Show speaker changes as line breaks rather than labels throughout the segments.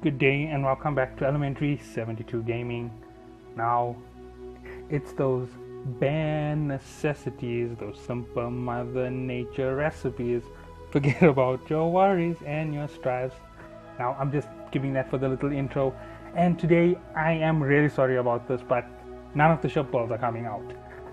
Good day and welcome back to Elementary 72 Gaming. Now, it's those bare necessities, those simple Mother Nature recipes. Forget about your worries and your strives. Now, I'm just giving that for the little intro. And today, I am really sorry about this, but none of the ship balls are coming out.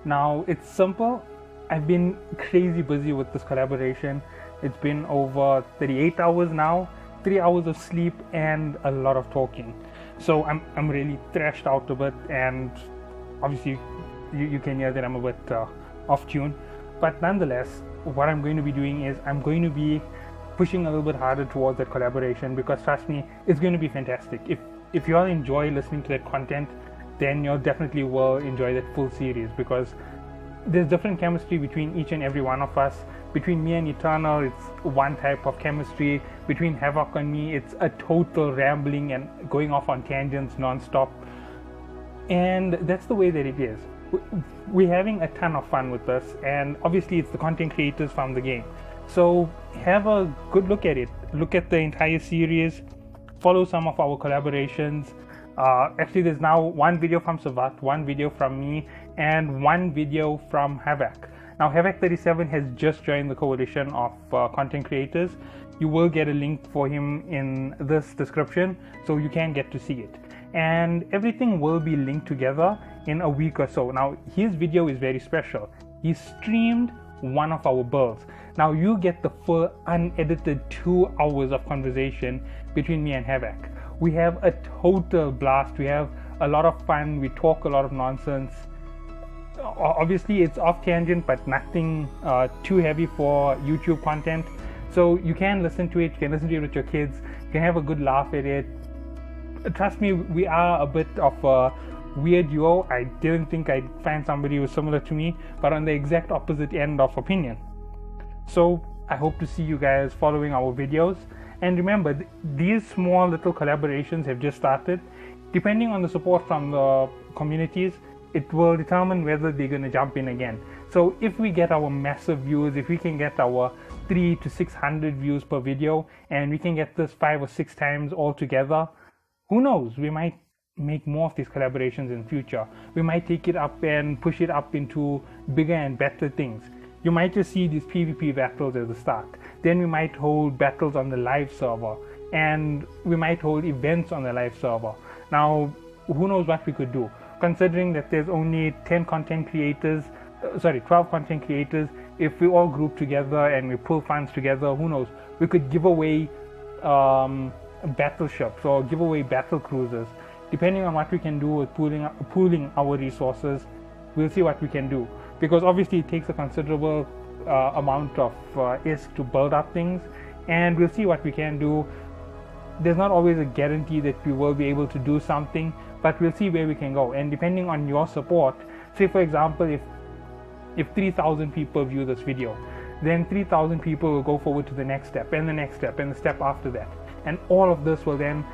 Now, it's simple. I've been crazy busy with this collaboration. It's been over 38 hours now. 3 hours of sleep and a lot of talking, so I'm really thrashed out a bit, and obviously you can hear that I'm a bit off tune, but nonetheless what I'm going to be doing is I'm going to be pushing a little bit harder towards that collaboration, because trust me, it's going to be fantastic. If you all enjoy listening to that content, then you definitely will enjoy that full series, because there's different chemistry between each and every one of us. Between me and Eternal, it's one type of chemistry. Between Havoc and me, it's a total rambling and going off on tangents non-stop. And that's the way that it is. We're having a ton of fun with this, and obviously it's the content creators from the game. So have a good look at it. Look at the entire series. Follow some of our collaborations. Actually, there's now one video from Savat, one video from me, and one video from Havoc. Now, Havoc37 has just joined the coalition of content creators. You will get a link for him in this description, so you can get to see it. And everything will be linked together in a week or so. Now, his video is very special. He streamed one of our builds. Now, you get the full unedited 2 hours of conversation between me and Havoc. We have a total blast. We have a lot of fun. We talk a lot of nonsense. Obviously it's off tangent, but nothing too heavy for YouTube content, so you can listen to it. You can listen to it with your kids. You can have a good laugh at it. Trust me, we are a bit of a weird duo. I didn't think I'd find somebody who was similar to me, but on the exact opposite end of opinion. So I hope to see you guys following our videos. And remember, these small little collaborations have just started. Depending on the support from the communities, it will determine whether they're going to jump in again. So if we get our massive views, if we can get our 300 to 600 views per video, and we can get this 5 or 6 times all together, who knows, we might make more of these collaborations in future. We might take it up and push it up into bigger and better things. You might just see these PvP battles at the start. Then we might hold battles on the live server, and we might hold events on the live server. Now, who knows what we could do? Considering that there's only 12 content creators, if we all group together and we pull funds together, who knows, we could give away battleships or give away battle cruisers. Depending on what we can do with pooling our resources, we'll see what we can do, because obviously it takes a considerable amount of ISK to build up things, and we'll see what we can do. There's not always a guarantee that we will be able to do something, but we'll see where we can go. And depending on your support, say for example, if 3,000 people view this video, then 3,000 people will go forward to the next step and the next step and the step after that, and all of this will then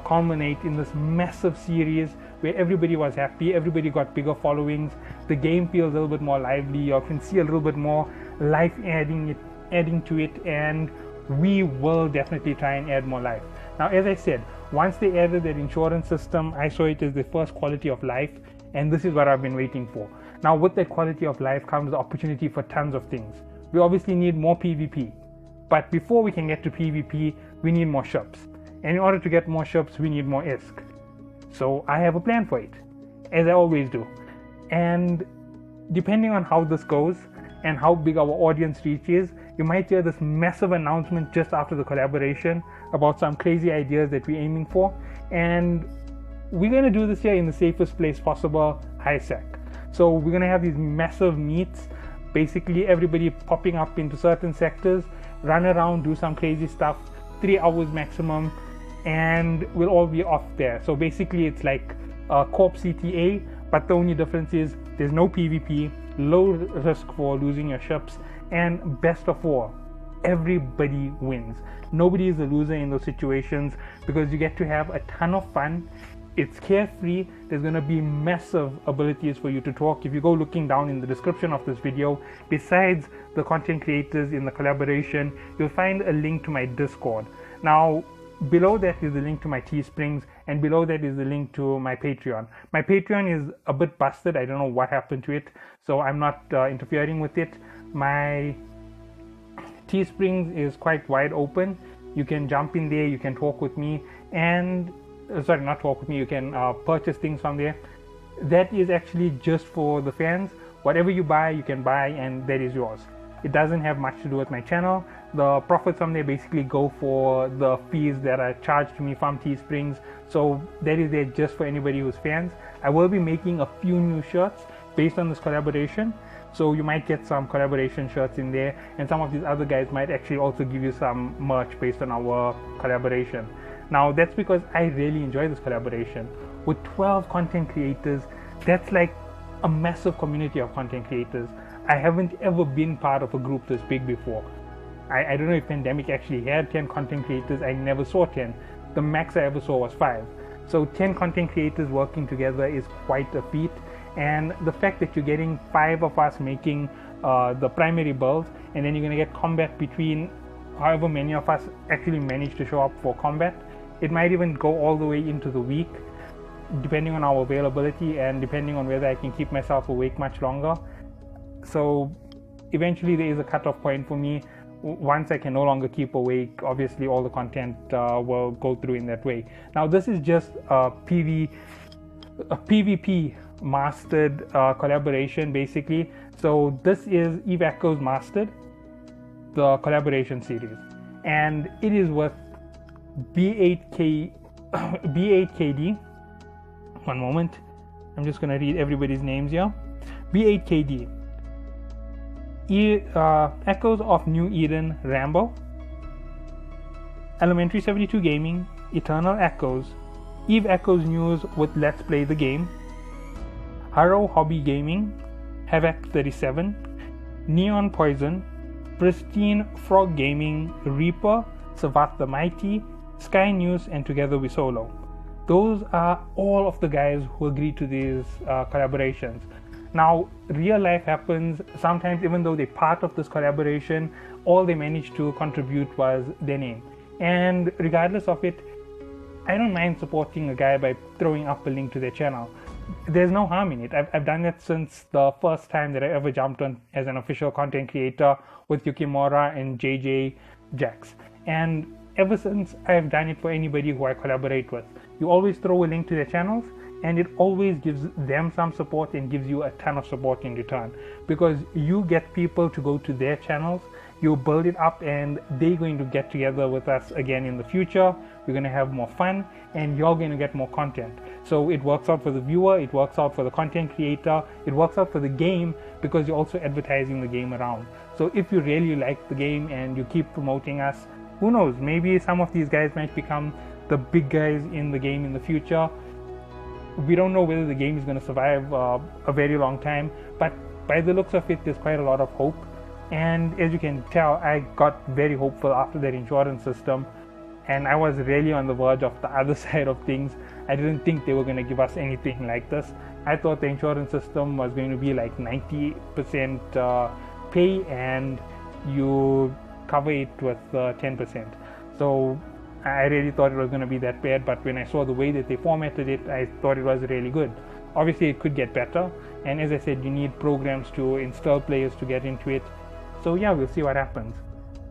culminate in this massive series where everybody was happy, everybody got bigger followings, the game feels a little bit more lively, you can see a little bit more life adding to it, and we will definitely try and add more life. Now, as I said, once they added that insurance system, I saw it as the first quality of life, and this is what I've been waiting for. Now, with that quality of life comes the opportunity for tons of things. We obviously need more PvP, but before we can get to PvP, we need more ships. And in order to get more ships, we need more ISK. So I have a plan for it, as I always do. And depending on how this goes and how big our audience reach is, you might hear this massive announcement just after the collaboration about some crazy ideas that we're aiming for. And we're going to do this here in the safest place possible, high sec. So we're going to have these massive meets, basically everybody popping up into certain sectors, run around, do some crazy stuff, 3 hours maximum, and we'll all be off there. So basically it's like Corp CTA, but the only difference is there's no PvP, low risk for losing your ships, and best of all, everybody wins. Nobody is a loser in those situations, because you get to have a ton of fun. It's carefree. There's going to be massive abilities for you to talk. If you go looking down in the description of this video, besides the content creators in the collaboration, you'll find a link to my Discord. Now, below that is the link to my Teesprings, and below that is the link to my Patreon. My Patreon is a bit busted. I don't know what happened to it, so I'm not interfering with it. My Teesprings is quite wide open. You can jump in there, you can talk with me, and sorry, not talk with me, you can purchase things from there. That is actually just for the fans. Whatever you buy, you can buy, and that is yours. It doesn't have much to do with my channel. The profits from there basically go for the fees that are charged to me from Teesprings. So that is there just for anybody who's fans. I will be making a few new shirts based on this collaboration. So you might get some collaboration shirts in there, and some of these other guys might actually also give you some merch based on our collaboration. Now that's because I really enjoy this collaboration. With 12 content creators, that's like a massive community of content creators. I haven't ever been part of a group this big before. I don't know if Pandemic actually had 10 content creators. I never saw 10. The max I ever saw was 5. So 10 content creators working together is quite a feat. And the fact that you're getting 5 of us making the primary builds, and then you're going to get combat between however many of us actually manage to show up for combat. It might even go all the way into the week, depending on our availability and depending on whether I can keep myself awake much longer. So eventually there is a cutoff point for me. Once I can no longer keep awake, obviously all the content will go through in that way. Now this is just a PvP mastered collaboration basically. So this is Eve Echoes Mastered, the collaboration series, and it is with B8KD. One moment, I'm just gonna read everybody's names here. B8KD, Echoes of New Eden, RAMBO, Elementary 72 Gaming, Eternal Echoes, Eve Echoes News with Let's Play the Game, Harrow Hobby Gaming, Havoc 37, Neon Poison, Pristine Frog Gaming, Reaper, Savat the Mighty, Sky News, and Together We Solo. Those are all of the guys who agreed to these collaborations. Now, real life happens sometimes. Even though they're part of this collaboration, all they managed to contribute was their name. And regardless of it, I don't mind supporting a guy by throwing up a link to their channel. There's no harm in it. I've done it since the first time that I ever jumped on as an official content creator with Yukimura and JJ Jax. And ever since, I've done it for anybody who I collaborate with. You always throw a link to their channels, and it always gives them some support and gives you a ton of support in return, because you get people to go to their channels, you build it up, and they're going to get together with us again in the future. We're going to have more fun, and you're going to get more content. So it works out for the viewer, it works out for the content creator, it works out for the game, because you're also advertising the game around. So if you really like the game and you keep promoting us, who knows, maybe some of these guys might become the big guys in the game in the future. We don't know whether the game is going to survive a very long time, but by the looks of it, there's quite a lot of hope. And as you can tell, I got very hopeful after that insurance system, and I was really on the verge of the other side of things. I didn't think they were going to give us anything like this. I thought the insurance system was going to be like 90% pay and you cover it with 10%. So I really thought it was going to be that bad, but when I saw the way that they formatted it, I thought it was really good. Obviously it could get better, and as I said, you need programs to install players to get into it. So yeah, we'll see what happens.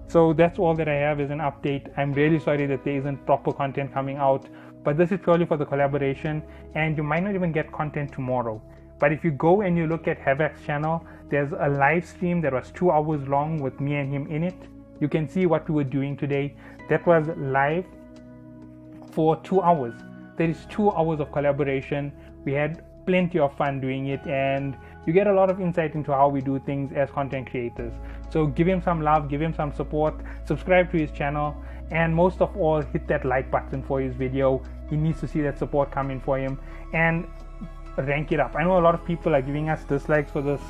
So that's all that I have as an update. I'm really sorry that there isn't proper content coming out, but this is purely for the collaboration, and you might not even get content tomorrow. But if you go and you look at Havoc's channel, there's a live stream that was 2 hours long with me and him in it. You can see what we were doing today. That was live for 2 hours. There is 2 hours of collaboration. We had plenty of fun doing it, and you get a lot of insight into how we do things as content creators. So give him some love, give him some support, subscribe to his channel, and most of all, hit that like button for his video. He needs to see that support coming for him, and rank it up. I know a lot of people are giving us dislikes for this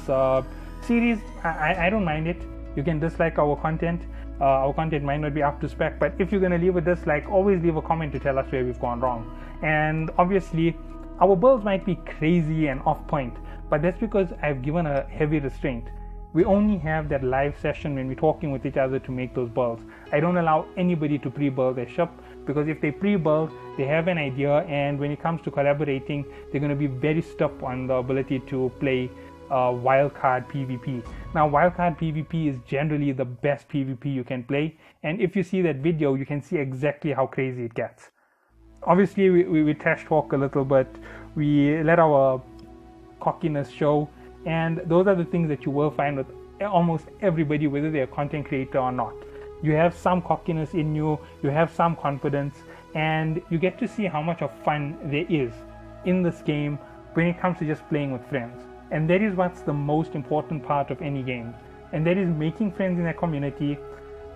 series. I don't mind it. You can dislike our content. Our content might not be up to spec, but if you're going to leave a dislike, always leave a comment to tell us where we've gone wrong. And obviously our builds might be crazy and off point, but that's because I've given a heavy restraint. We only have that live session when we're talking with each other to make those builds. I don't allow anybody to pre-build their ship because if they pre-build, they have an idea, and when it comes to collaborating, they're going to be very stuck on the ability to play wildcard PvP. Now, wildcard PvP is generally the best PvP you can play, and if you see that video, you can see exactly how crazy it gets. Obviously, we trash talk a little bit, we let our cockiness show, and those are the things that you will find with almost everybody, whether they're a content creator or not. You have some cockiness in you, you have some confidence, and you get to see how much of fun there is in this game when it comes to just playing with friends. And that is what's the most important part of any game, and that is making friends in a community,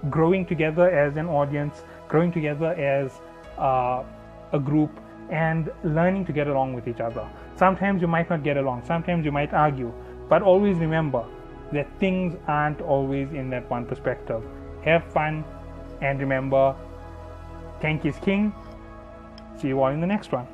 growing together as an audience, growing together as a group, and learning to get along with each other. Sometimes you might not get along, sometimes you might argue, but always remember that things aren't always in that one perspective. Have fun, and remember, tank is king. See you all in the next one.